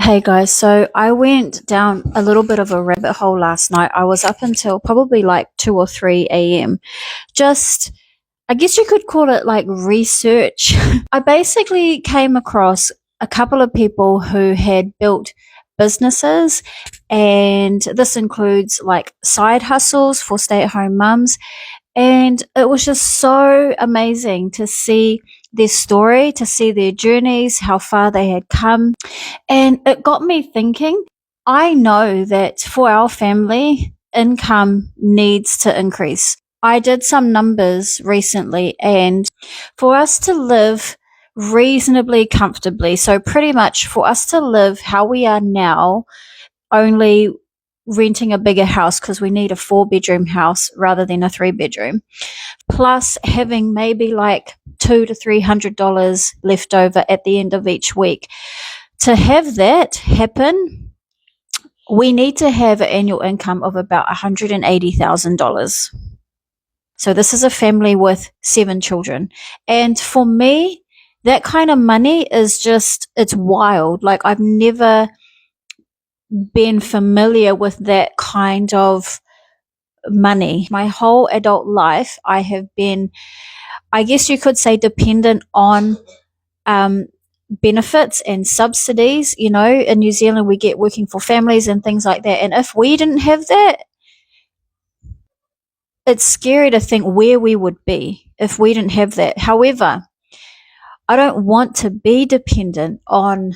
Hey guys, so I went down a little bit of a rabbit hole last night. I was up until probably like 2 or 3 a.m. Just, I guess you could call it like research. I basically came across a couple of people who had built businesses, and this includes like side hustles for stay at home mums. And it was just so amazing to see their story, to see their journeys, how far they had come. And it got me thinking. I know that for our family, income needs to increase. I did some numbers recently, and for us to live reasonably comfortably, so pretty much for us to live how we are now, only renting a bigger house because we need a 4 bedroom house rather than a 3 bedroom, plus having maybe like $200 to $300 left over at the end of each week. To have that happen, we need to have an annual income of about $180,000. So this is a family with 7 children. And for me, that kind of money is just, it's wild. Like, I've never been familiar with that kind of money. My whole adult life, I have been, I guess you could say, dependent on benefits and subsidies. In New Zealand, we get working for families and things like that. And if we didn't have that, it's scary to think where we would be if we didn't have that. However, I don't want to be dependent on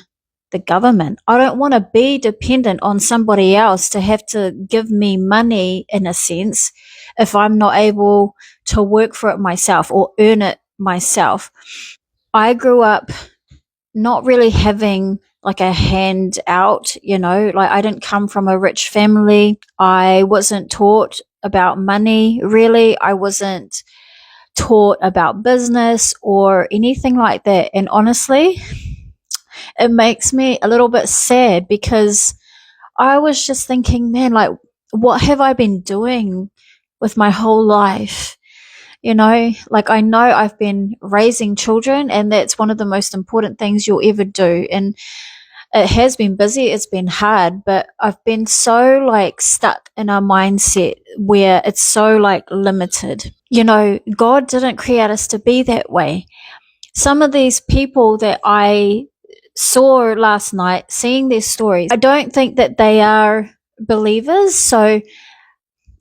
the government. I don't want to be dependent on somebody else to have to give me money, in a sense, if I'm not able to work for it myself or earn it myself. I grew up not really having like a handout, like I didn't come from a rich family. I wasn't taught about money, really. I wasn't taught about business or anything like that. And honestly, it makes me a little bit sad because I was just thinking, man, like, what have I been doing with my whole life? Like, I know I've been raising children, and that's one of the most important things you'll ever do. And it has been busy, it's been hard, but I've been so like stuck in a mindset where it's so like limited. God didn't create us to be that way. Some of these people that I saw last night, seeing their stories, I don't think that they are believers. So,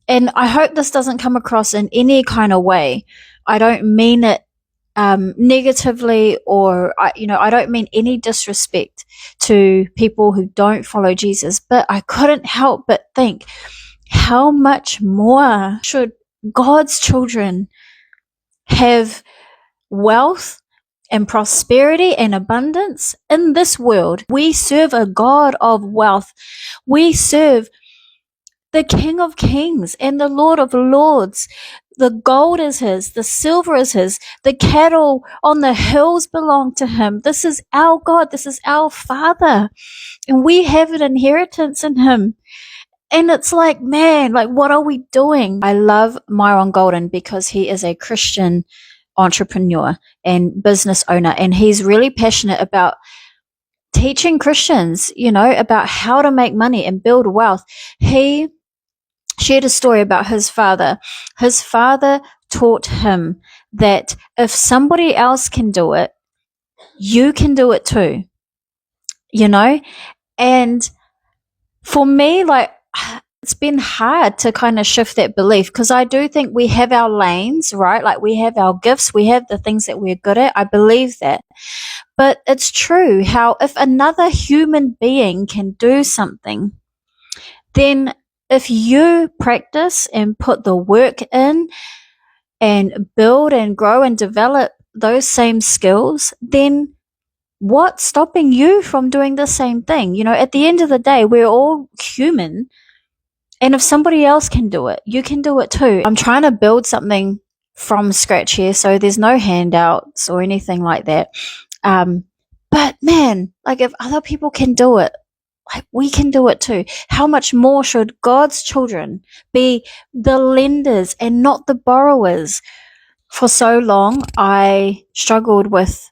and I hope this doesn't come across in any kind of way. I don't mean it negatively, or I don't mean any disrespect to people who don't follow Jesus, but I couldn't help but think, how much more should God's children have wealth and prosperity and abundance in this world? We serve a God of wealth. We serve the King of Kings and the Lord of Lords. The gold is his, the silver is his, the cattle on the hills belong to him. This is our God, this is our Father, and we have an inheritance in him. And it's like, man, like, what are we doing? I love Myron Golden because he is a Christian entrepreneur and business owner, and he's really passionate about teaching Christians, about how to make money and build wealth. He shared a story about his father. His father taught him that if somebody else can do it, you can do it too, And for me, like, it's been hard to kind of shift that belief, because I do think we have our lanes, right? Like, we have our gifts, we have the things that we're good at. I believe that. But it's true how if another human being can do something, then if you practice and put the work in and build and grow and develop those same skills, then what's stopping you from doing the same thing? At the end of the day, we're all human. And if somebody else can do it, you can do it too. I'm trying to build something from scratch here, so there's no handouts or anything like that. But man, like, if other people can do it, like, we can do it too. How much more should God's children be the lenders and not the borrowers? For so long, I struggled with,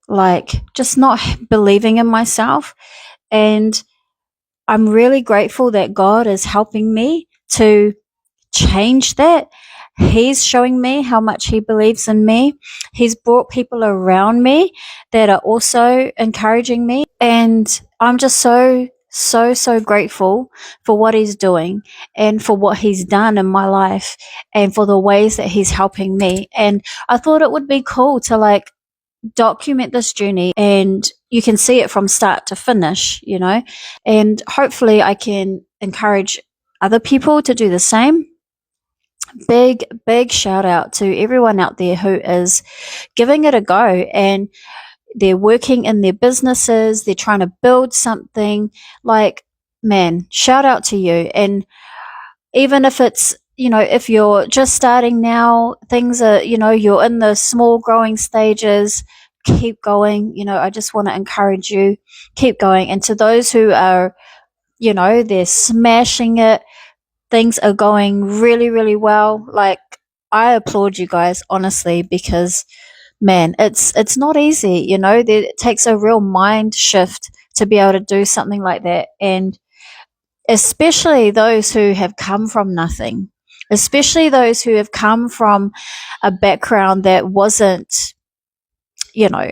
like, just not believing in myself. And I'm really grateful that God is helping me to change that. He's showing me how much He believes in me. He's brought people around me that are also encouraging me. And I'm just so grateful for what He's doing and for what He's done in my life and for the ways that He's helping me. And I thought it would be cool to like document this journey and you can see it from start to finish, and hopefully I can encourage other people to do the same. Big shout out to everyone out there who is giving it a go and they're working in their businesses, they're trying to build something. Like, man, shout out to you. And even if it's, if you're just starting now, things are, you're in the small growing stages, keep going. I just want to encourage you, keep going. And to those who are, they're smashing it, things are going really, really well. Like, I applaud you guys, honestly, because man, it's not easy, it takes a real mind shift to be able to do something like that. And especially those who have come from nothing, especially those who have come from a background that wasn't, you know,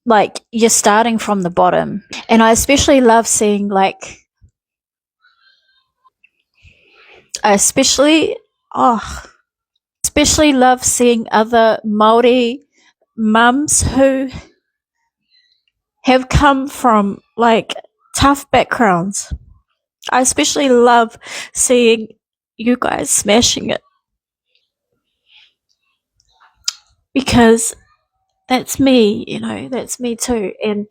like you're starting from the bottom. And I especially love seeing I especially, oh, especially love seeing other Māori mums who have come from like tough backgrounds. I especially love seeing you guys smashing it because that's me, that's me too. And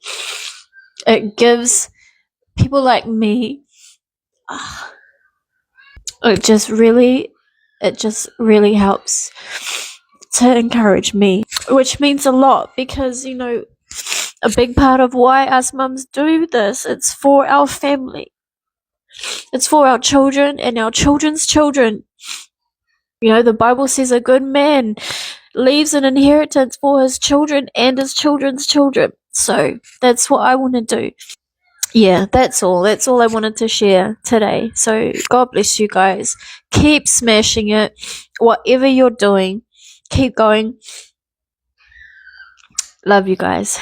it gives people like me, ah, it just really helps to encourage me, which means a lot because, a big part of why us mums do this, it's for our family. It's for our children and our children's children. The Bible says a good man leaves an inheritance for his children and his children's children. So that's what I want to do. Yeah, that's all. That's all I wanted to share today. So God bless you guys. Keep smashing it. Whatever you're doing, keep going. Love you guys.